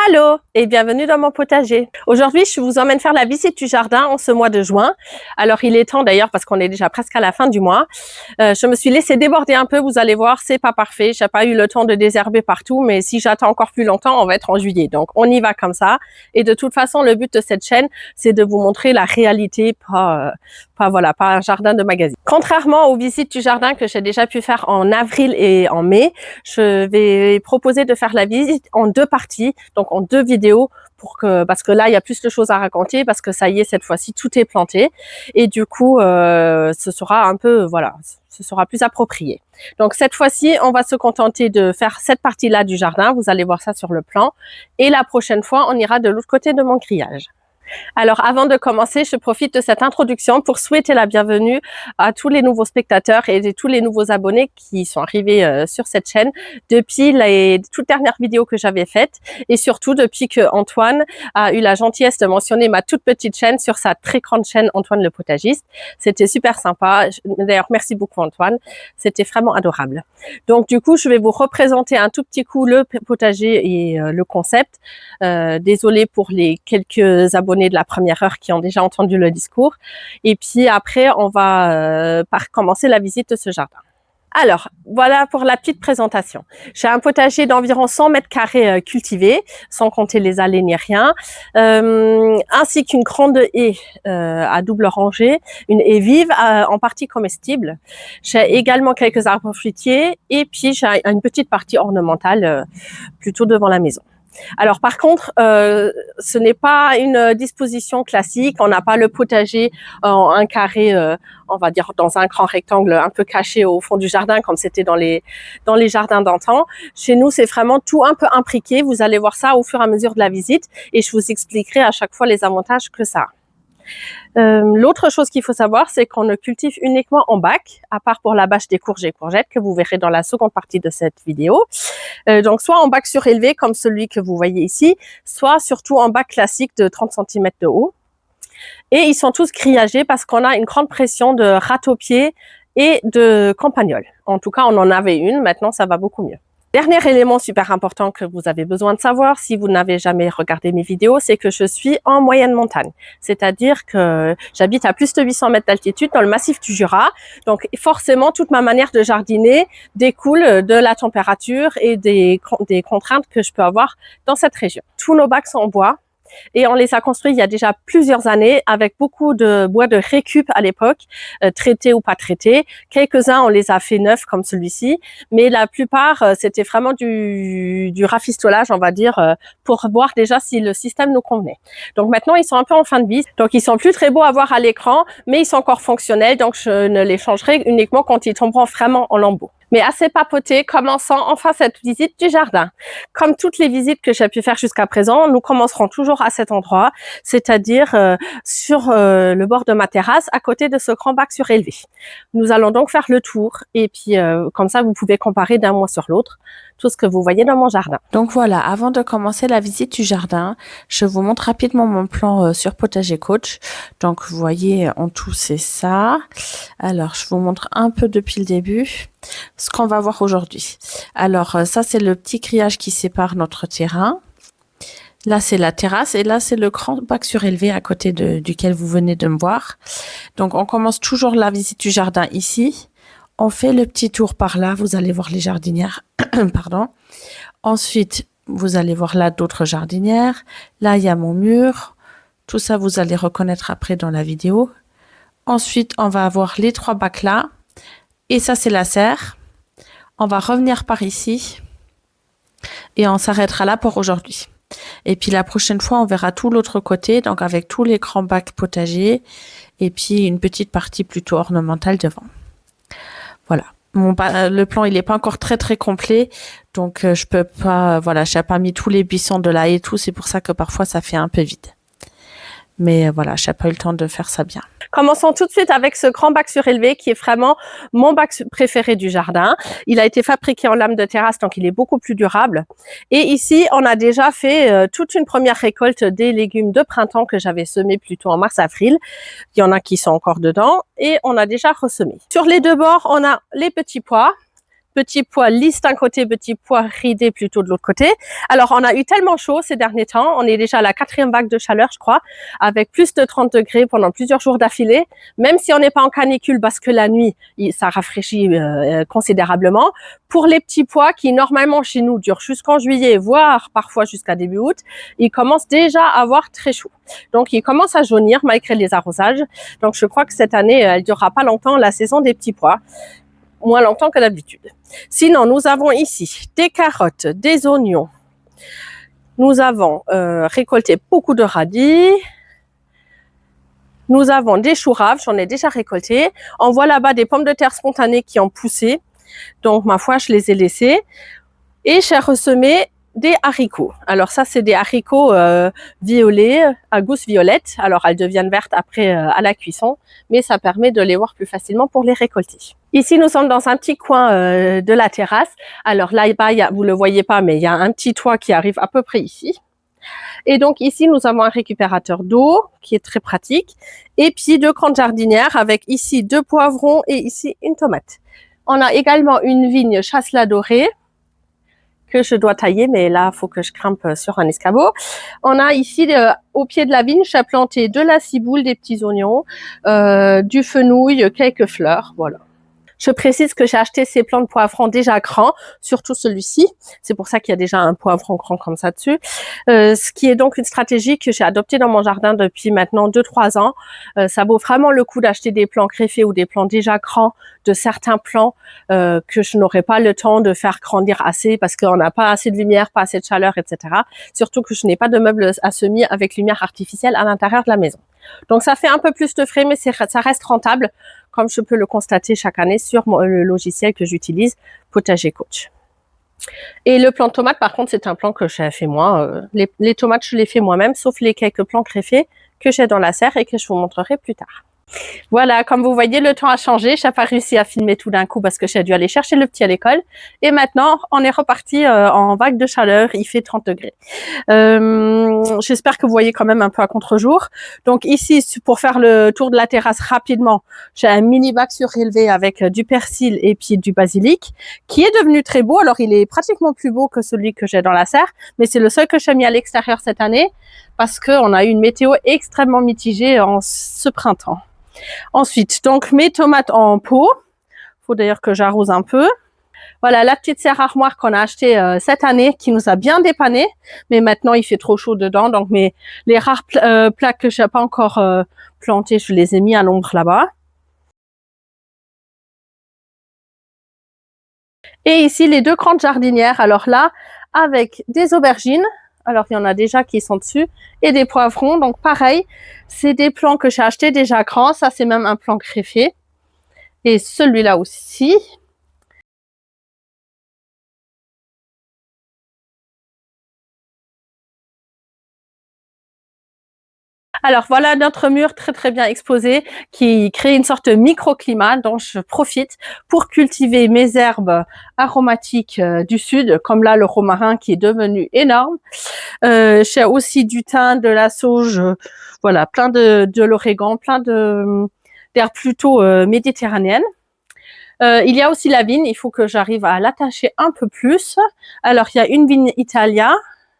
Allô et bienvenue dans mon potager. Aujourd'hui, je vous emmène faire la visite du jardin en ce mois de juin. Alors, il est temps d'ailleurs parce qu'on est déjà presque à la fin du mois. Je me suis laissée déborder un peu, vous allez voir, c'est pas parfait. J'ai pas eu le temps de désherber partout, mais si j'attends encore plus longtemps, on va être en juillet. Donc, on y va comme ça. Et de toute façon, le but de cette chaîne, c'est de vous montrer la réalité, pas un jardin de magazine. Contrairement aux visites du jardin que j'ai déjà pu faire en avril et en mai, je vais proposer de faire la visite en deux parties, donc en deux vidéos, parce que là, il y a plus de choses à raconter, parce que ça y est, cette fois-ci, tout est planté. Et du coup, ce sera ce sera plus approprié. Donc cette fois-ci, on va se contenter de faire cette partie-là du jardin. Vous allez voir ça sur le plan. Et la prochaine fois, on ira de l'autre côté de mon grillage. Alors, avant de commencer, je profite de cette introduction pour souhaiter la bienvenue à tous les nouveaux spectateurs et tous les nouveaux abonnés qui sont arrivés sur cette chaîne depuis les toutes dernières vidéos que j'avais faites et surtout depuis que Antoine a eu la gentillesse de mentionner ma toute petite chaîne sur sa très grande chaîne Antoine le potagiste. C'était super sympa. D'ailleurs, merci beaucoup Antoine. C'était vraiment adorable. Donc, du coup, je vais vous représenter un tout petit coup le potager et le concept. Désolée pour les quelques abonnés de la première heure qui ont déjà entendu le discours. Et puis après, on va commencer la visite de ce jardin. Alors, voilà pour la petite présentation. J'ai un potager d'environ 100 mètres carrés cultivé, sans compter les allées ni rien, ainsi qu'une grande haie à double rangée, une haie vive en partie comestible. J'ai également quelques arbres fruitiers et puis j'ai une petite partie ornementale plutôt devant la maison. Alors par contre, ce n'est pas une disposition classique. On n'a pas le potager en un carré, on va dire dans un grand rectangle un peu caché au fond du jardin comme c'était dans les jardins d'antan. Chez nous, c'est vraiment tout un peu imbriqué. Vous allez voir ça au fur et à mesure de la visite et je vous expliquerai à chaque fois les avantages que ça a. L'autre chose qu'il faut savoir, c'est qu'on ne cultive uniquement en bac, à part pour la bâche des courges et courgettes que vous verrez dans la seconde partie de cette vidéo. Donc soit en bac surélevé comme celui que vous voyez ici, soit surtout en bac classique de 30 cm de haut. Et ils sont tous grillagés parce qu'on a une grande pression de râteau-pied et de campagnole. En tout cas, on en avait une, maintenant ça va beaucoup mieux. Dernier élément super important que vous avez besoin de savoir si vous n'avez jamais regardé mes vidéos, c'est que je suis en moyenne montagne. C'est-à-dire que j'habite à plus de 800 mètres d'altitude dans le massif du Jura. Donc forcément, toute ma manière de jardiner découle de la température et des contraintes que je peux avoir dans cette région. Tous nos bacs sont en bois. Et on les a construits il y a déjà plusieurs années avec beaucoup de bois de récup à l'époque, traités ou pas traités. Quelques-uns, on les a fait neufs comme celui-ci, mais la plupart, c'était vraiment du rafistolage, on va dire, pour voir déjà si le système nous convenait. Donc maintenant, ils sont un peu en fin de vie. Donc ils sont plus très beaux à voir à l'écran, mais ils sont encore fonctionnels, donc je ne les changerai uniquement quand ils tomberont vraiment en lambeaux. Mais assez papoté, commençons enfin cette visite du jardin. Comme toutes les visites que j'ai pu faire jusqu'à présent, nous commencerons toujours à cet endroit, c'est-à-dire sur le bord de ma terrasse, à côté de ce grand bac surélevé. Nous allons donc faire le tour et puis comme ça, vous pouvez comparer d'un mois sur l'autre tout ce que vous voyez dans mon jardin. Donc voilà, avant de commencer la visite du jardin, je vous montre rapidement mon plan sur Potager Coach. Donc vous voyez, en tout c'est ça. Alors je vous montre un peu depuis le début ce qu'on va voir aujourd'hui. Alors ça c'est le petit grillage qui sépare notre terrain. Là, c'est la terrasse et là, c'est le grand bac surélevé à côté duquel vous venez de me voir. Donc, on commence toujours la visite du jardin ici. On fait le petit tour par là. Vous allez voir les jardinières. Pardon. Ensuite, vous allez voir là d'autres jardinières. Là, il y a mon mur. Tout ça, vous allez reconnaître après dans la vidéo. Ensuite, on va avoir les 3 bacs là. Et ça, c'est la serre. On va revenir par ici. Et on s'arrêtera là pour aujourd'hui. Et puis la prochaine fois, on verra tout l'autre côté, donc avec tous les grands bacs potagers et puis une petite partie plutôt ornementale devant. Voilà. Le plan, il n'est pas encore très très complet, donc je peux pas, voilà, j'ai pas mis tous les buissons de là et tout, c'est pour ça que parfois ça fait un peu vide. Mais voilà, j'ai pas eu le temps de faire ça bien. Commençons tout de suite avec ce grand bac surélevé qui est vraiment mon bac préféré du jardin. Il a été fabriqué en lame de terrasse, donc il est beaucoup plus durable. Et ici, on a déjà fait toute une première récolte des légumes de printemps que j'avais semés plutôt en mars-avril. Il y en a qui sont encore dedans et on a déjà ressemé. Sur les deux bords, on a les petits pois. petits pois lisses d'un côté, petits pois ridés plutôt de l'autre côté. Alors, on a eu tellement chaud ces derniers temps. On est déjà à la 4e vague de chaleur, je crois, avec plus de 30 degrés pendant plusieurs jours d'affilée. Même si on n'est pas en canicule parce que la nuit, ça rafraîchit considérablement. Pour les petits pois qui, normalement, chez nous, durent jusqu'en juillet, voire parfois jusqu'à début août, ils commencent déjà à avoir très chaud. Donc, ils commencent à jaunir malgré les arrosages. Donc, je crois que cette année, elle durera pas longtemps, la saison des petits pois. Moins longtemps que d'habitude. Sinon, nous avons ici des carottes, des oignons. Nous avons récolté beaucoup de radis. Nous avons des choux raves, j'en ai déjà récolté. On voit là-bas des pommes de terre spontanées qui ont poussé. Donc, ma foi, je les ai laissées. Et j'ai ressemé des haricots. Alors ça, c'est des haricots violets, à gousse violette. Alors, elles deviennent vertes après à la cuisson, mais ça permet de les voir plus facilement pour les récolter. Ici, nous sommes dans un petit coin de la terrasse. Alors là-bas, vous le voyez pas, mais il y a un petit toit qui arrive à peu près ici. Et donc ici, nous avons un récupérateur d'eau qui est très pratique. Et puis 2 grandes jardinières avec ici 2 poivrons et ici une tomate. On a également une vigne chasselas dorée que je dois tailler, mais là, il faut que je grimpe sur un escabeau. On a ici, au pied de la vigne, j'ai planté de la ciboule, des petits oignons, du fenouil, quelques fleurs, voilà. Je précise que j'ai acheté ces plants de poivrons déjà grands, surtout celui-ci. C'est pour ça qu'il y a déjà un poivron grand comme ça dessus. Ce qui est donc une stratégie que j'ai adoptée dans mon jardin depuis maintenant 2-3 ans. Ça vaut vraiment le coup d'acheter des plants greffés ou des plants déjà grands de certains plants que je n'aurais pas le temps de faire grandir assez parce qu'on n'a pas assez de lumière, pas assez de chaleur, etc. Surtout que je n'ai pas de meubles à semis avec lumière artificielle à l'intérieur de la maison. Donc ça fait un peu plus de frais, mais ça reste rentable, comme je peux le constater chaque année sur le logiciel que j'utilise, Potager Coach. Et le plant de tomate, par contre, c'est un plant que j'ai fait moi. Les tomates, je les fais moi-même, sauf les quelques plants greffés que j'ai dans la serre et que je vous montrerai plus tard. Voilà, comme vous voyez, le temps a changé. Je n'ai pas réussi à filmer tout d'un coup parce que j'ai dû aller chercher le petit à l'école. Et maintenant, on est reparti en vague de chaleur. Il fait 30 degrés. J'espère que vous voyez quand même un peu à contre-jour. Donc ici, pour faire le tour de la terrasse rapidement, j'ai un mini bac surélevé avec du persil et puis du basilic qui est devenu très beau. Alors, il est pratiquement plus beau que celui que j'ai dans la serre, mais c'est le seul que j'ai mis à l'extérieur cette année parce qu'on a eu une météo extrêmement mitigée en ce printemps. Ensuite, donc mes tomates en pot. Faut d'ailleurs que j'arrose un peu. Voilà la petite serre armoire qu'on a achetée cette année qui nous a bien dépanné. Mais maintenant, il fait trop chaud dedans. Donc les rares plaques que je n'ai pas encore plantées, je les ai mis à l'ombre là-bas. Et ici, les 2 grandes jardinières. Alors là, avec des aubergines. Alors, il y en a déjà qui sont dessus. Et des poivrons. Donc, pareil, c'est des plants que j'ai achetés déjà grands. Ça, c'est même un plant greffé. Et celui-là aussi. Alors voilà notre mur très bien exposé qui crée une sorte de microclimat dont je profite pour cultiver mes herbes aromatiques du sud, comme là le romarin qui est devenu énorme. J'ai aussi du thym, de la sauge, voilà, plein de l'origan, plein d'herbes plutôt méditerranéennes. Il y a aussi la vigne, il faut que j'arrive à l'attacher un peu plus. Alors il y a une vigne Italia,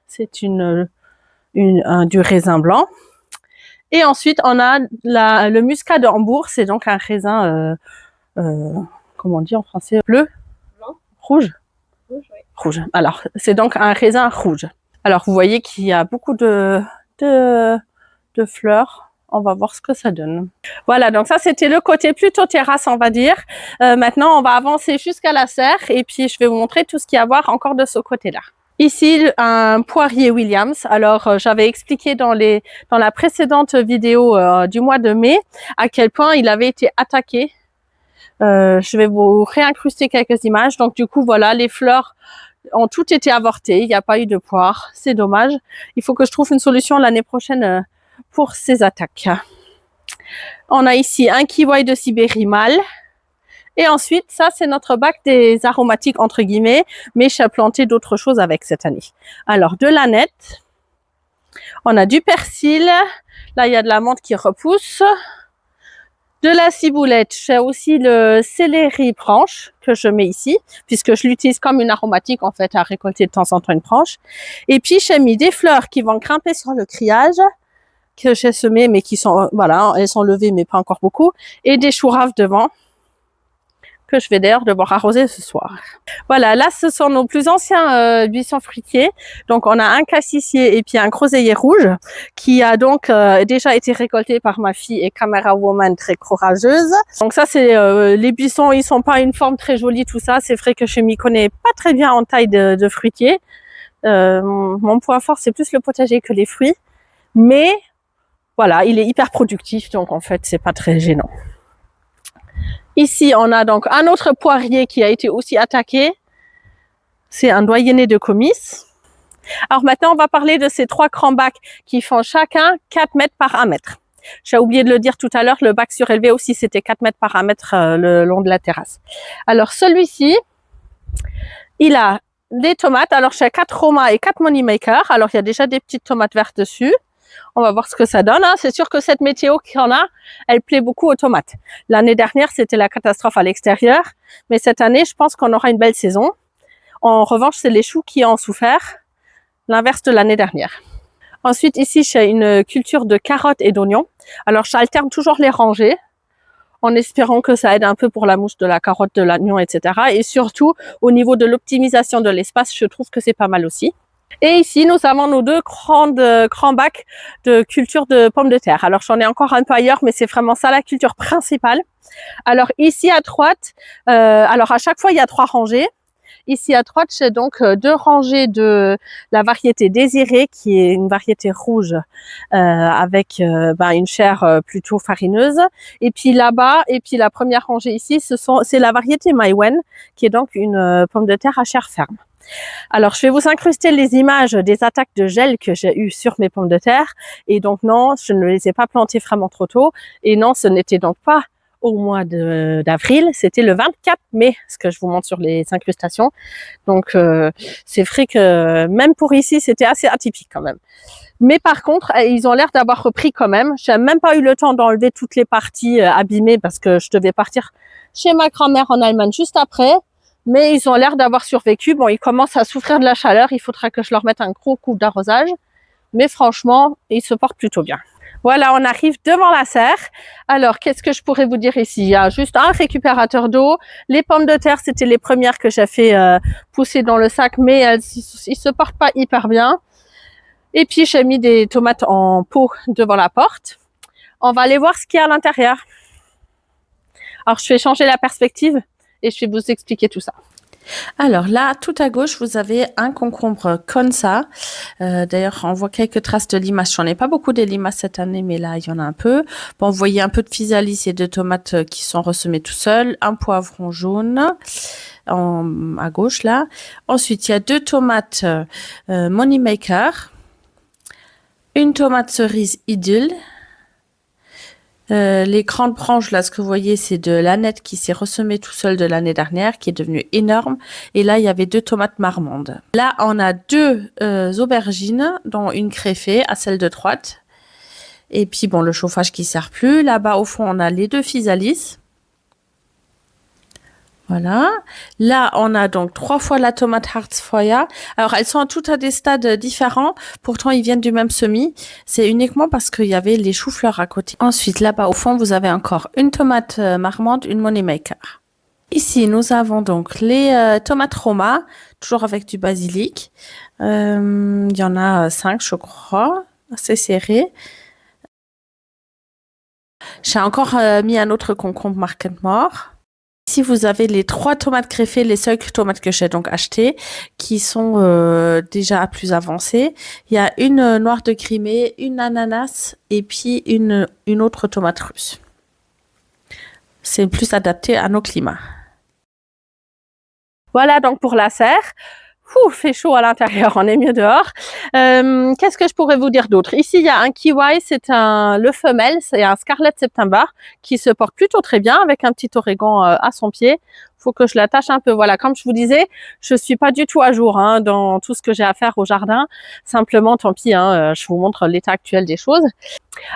c'est du raisin blanc. Et ensuite, on a le muscat de Hambourg, c'est donc un raisin, comment on dit en français, bleu, blanc, rouge, rouge, oui. Rouge. Alors, c'est donc un raisin rouge. Alors, vous voyez qu'il y a beaucoup de fleurs. On va voir ce que ça donne. Voilà, donc ça, c'était le côté plutôt terrasse, on va dire. Maintenant, on va avancer jusqu'à la serre et puis je vais vous montrer tout ce qu'il y a à voir encore de ce côté-là. Ici, un poirier Williams. Alors, j'avais expliqué dans la précédente vidéo du mois de mai à quel point il avait été attaqué. Je vais vous réincruster quelques images. Donc, du coup, voilà, les fleurs ont toutes été avortées. Il n'y a pas eu de poire. C'est dommage. Il faut que je trouve une solution l'année prochaine pour ces attaques. On a ici un kiwi de Sibérie mâle. Et ensuite, ça, c'est notre bac des aromatiques, entre guillemets, mais j'ai planté d'autres choses avec cette année. Alors, de l'aneth, on a du persil, là, il y a de la menthe qui repousse, De la ciboulette, j'ai aussi le céleri branche que je mets ici, puisque je l'utilise comme une aromatique en fait, à récolter de temps en temps une branche. Et puis j'ai mis des fleurs qui vont grimper sur le criage, que j'ai semé mais qui sont, voilà, elles sont levées mais pas encore beaucoup, et des choux raves devant, que je vais d'ailleurs devoir arroser ce soir. Voilà, là ce sont nos plus anciens buissons fruitiers. Donc on a un cassissier et puis un groseillier rouge qui a donc déjà été récolté par ma fille et camera woman très courageuse. Donc ça c'est les buissons, ils sont pas une forme très jolie tout ça. C'est vrai que je m'y connais pas très bien en taille de fruitier. Mon point fort c'est plus le potager que les fruits, mais voilà, il est hyper productif donc en fait c'est pas très gênant. Ici, on a donc un autre poirier qui a été aussi attaqué. C'est un doyenné de comice. Alors maintenant, on va parler de ces 3 grands bacs qui font chacun 4 mètres par 1 mètre. J'ai oublié de le dire tout à l'heure, le bac surélevé aussi, c'était 4 mètres par 1 mètre le long de la terrasse. Alors celui-ci, il a des tomates. Alors j'ai 4 Roma et 4 Moneymaker. Alors il y a déjà des petites tomates vertes dessus. On va voir ce que ça donne. Hein. C'est sûr que cette météo qu'il y en a, elle plaît beaucoup aux tomates. L'année dernière, c'était la catastrophe à l'extérieur. Mais cette année, je pense qu'on aura une belle saison. En revanche, c'est les choux qui ont souffert. L'inverse de l'année dernière. Ensuite, ici, j'ai une culture de carottes et d'oignons. Alors, j'alterne toujours les rangées en espérant que ça aide un peu pour la mouche de la carotte, de l'oignon, etc. Et surtout, au niveau de l'optimisation de l'espace, je trouve que c'est pas mal aussi. Et ici, nous avons nos 2 grands bacs de culture de pommes de terre. Alors, j'en ai encore un peu ailleurs, mais c'est vraiment ça la culture principale. Alors, ici à droite, alors à chaque fois, il y a 3 rangées. Ici à droite, j'ai donc 2 rangées de la variété désirée, qui est une variété rouge avec une chair plutôt farineuse. Et puis là-bas, et puis la première rangée ici, c'est la variété Maïwen, qui est donc une pomme de terre à chair ferme. Alors, je vais vous incruster les images des attaques de gel que j'ai eues sur mes pommes de terre. Et donc, non, je ne les ai pas plantées vraiment trop tôt. Et non, ce n'était donc pas au mois d'avril, c'était le 24 mai, ce que je vous montre sur les incrustations. Donc, c'est vrai que même pour ici, c'était assez atypique quand même. Mais par contre, ils ont l'air d'avoir repris quand même. J'ai même pas eu le temps d'enlever toutes les parties abîmées parce que je devais partir chez ma grand-mère en Allemagne juste après. Mais ils ont l'air d'avoir survécu. Bon, ils commencent à souffrir de la chaleur. Il faudra que je leur mette un gros coup d'arrosage. Mais franchement, ils se portent plutôt bien. Voilà, on arrive devant la serre. Alors, qu'est-ce que je pourrais vous dire ici? Il y a juste un récupérateur d'eau. Les pommes de terre, c'était les premières que j'ai fait pousser dans le sac, mais ils se portent pas hyper bien. Et puis, j'ai mis des tomates en pot devant la porte. On va aller voir ce qu'il y a à l'intérieur. Alors, je vais changer la perspective et je vais vous expliquer tout ça. Alors là, tout à gauche, vous avez un concombre comme ça. D'ailleurs, on voit quelques traces de limaces. J'en ai pas beaucoup de limaces cette année, mais là, il y en a un peu. Bon, vous voyez un peu de physalis et de tomates qui sont ressemées tout seuls. Un poivron jaune à gauche là. Ensuite, il y a 2 tomates Moneymaker. Une tomate cerise Idylle. Les grandes branches, là, ce que vous voyez, c'est de l'aneth qui s'est ressemée tout seul de l'année dernière, qui est devenue énorme. Et là, il y avait 2 tomates marmandes. Là, on a 2 aubergines, dont une greffée à celle de droite. Et puis, bon, le chauffage qui sert plus. Là-bas, au fond, on a les 2 physalis. Voilà. Là, on a donc 3 fois la tomate Harzfeuer. Alors, elles sont toutes à des stades différents. Pourtant, ils viennent du même semis. C'est uniquement parce qu'il y avait les choux-fleurs à côté. Ensuite, là-bas, au fond, vous avez encore une tomate marmande, une Moneymaker. Ici, nous avons donc les tomates Roma, toujours avec du basilic. Il y en a 5, je crois. C'est serré. J'ai encore mis un autre concombre Market More. Ici, vous avez les 3 tomates greffées, les seules tomates que j'ai donc achetées, qui sont déjà plus avancées. Il y a une noire de Crimée, une ananas et puis une autre tomate russe. C'est plus adapté à nos climats. Voilà donc pour la serre. Fait chaud à l'intérieur, on est mieux dehors. Qu'est-ce que je pourrais vous dire d'autre? Ici, il y a un kiwi, c'est le femelle, c'est un Scarlet September qui se porte plutôt très bien avec un petit origan à son pied. faut que je l'attache un peu. Voilà, comme je vous disais, je suis pas du tout à jour dans tout ce que j'ai à faire au jardin. Simplement, tant pis, je vous montre l'état actuel des choses.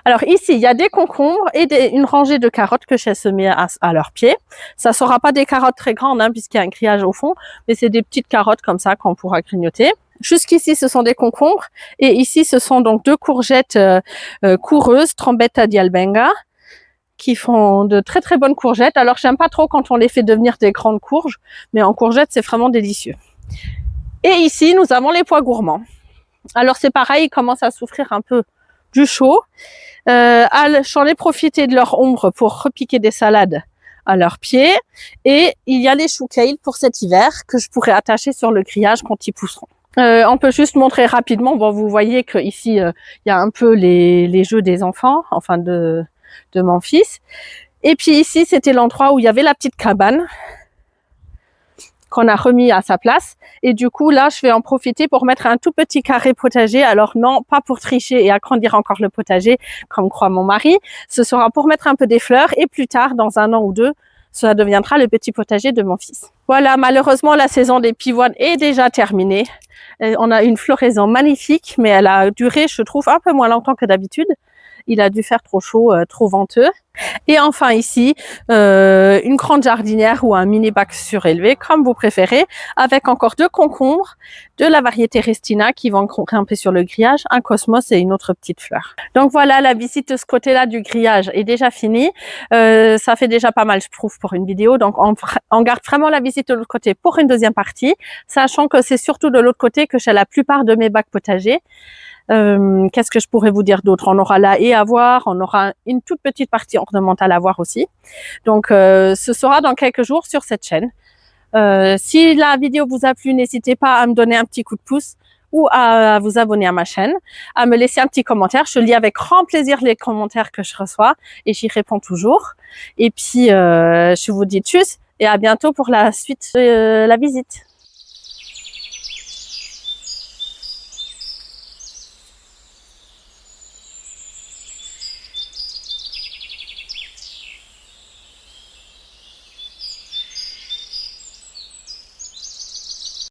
Alors ici, il y a des concombres et une rangée de carottes que j'ai semées à leurs pieds. Ça sera pas des carottes très grandes puisqu'il y a un grillage au fond, mais c'est des petites carottes comme ça qu'on pourra grignoter. Jusqu'ici, ce sont des concombres et ici, ce sont donc 2 courgettes coureuses, Trombetta di Albenga, qui font de très très bonnes courgettes. Alors, j'aime pas trop quand on les fait devenir des grandes courges, mais en courgettes, c'est vraiment délicieux. Et ici, nous avons les pois gourmands. Alors, c'est pareil, ils commencent à souffrir un peu du chaud. J'en ai profité de leur ombre pour repiquer des salades à leurs pieds. Et il y a les choux kale pour cet hiver que je pourrais attacher sur le grillage quand ils pousseront. On peut juste montrer rapidement. Bon, vous voyez que ici il y a un peu les jeux des enfants, enfin de mon fils. Et puis ici, c'était l'endroit où il y avait la petite cabane qu'on a remis à sa place. Et du coup, là, je vais en profiter pour mettre un tout petit carré potager. Alors non, pas pour tricher et agrandir encore le potager, comme croit mon mari. Ce sera pour mettre un peu des fleurs et plus tard, dans 1 an ou 2, ça deviendra le petit potager de mon fils. Voilà, malheureusement, la saison des pivoines est déjà terminée. On a une floraison magnifique, mais elle a duré, je trouve, un peu moins longtemps que d'habitude. Il a dû faire trop chaud, trop venteux. Et enfin ici, une grande jardinière ou un mini bac surélevé, comme vous préférez, avec encore 2 concombres, de la variété Restina qui vont grimper sur le grillage, un cosmos et une autre petite fleur. Donc voilà, la visite de ce côté-là du grillage est déjà finie. Ça fait déjà pas mal, je trouve, pour une vidéo. Donc on garde vraiment la visite de l'autre côté pour une deuxième partie, sachant que c'est surtout de l'autre côté que j'ai la plupart de mes bacs potagers. Qu'est-ce que je pourrais vous dire d'autre? On aura la haie à voir, on aura une toute petite partie ornementale à voir aussi. Donc, ce sera dans quelques jours sur cette chaîne. Si la vidéo vous a plu, n'hésitez pas à me donner un petit coup de pouce ou à vous abonner à ma chaîne, à me laisser un petit commentaire. Je lis avec grand plaisir les commentaires que je reçois et j'y réponds toujours. Et puis, je vous dis tchuss et à bientôt pour la suite de la visite.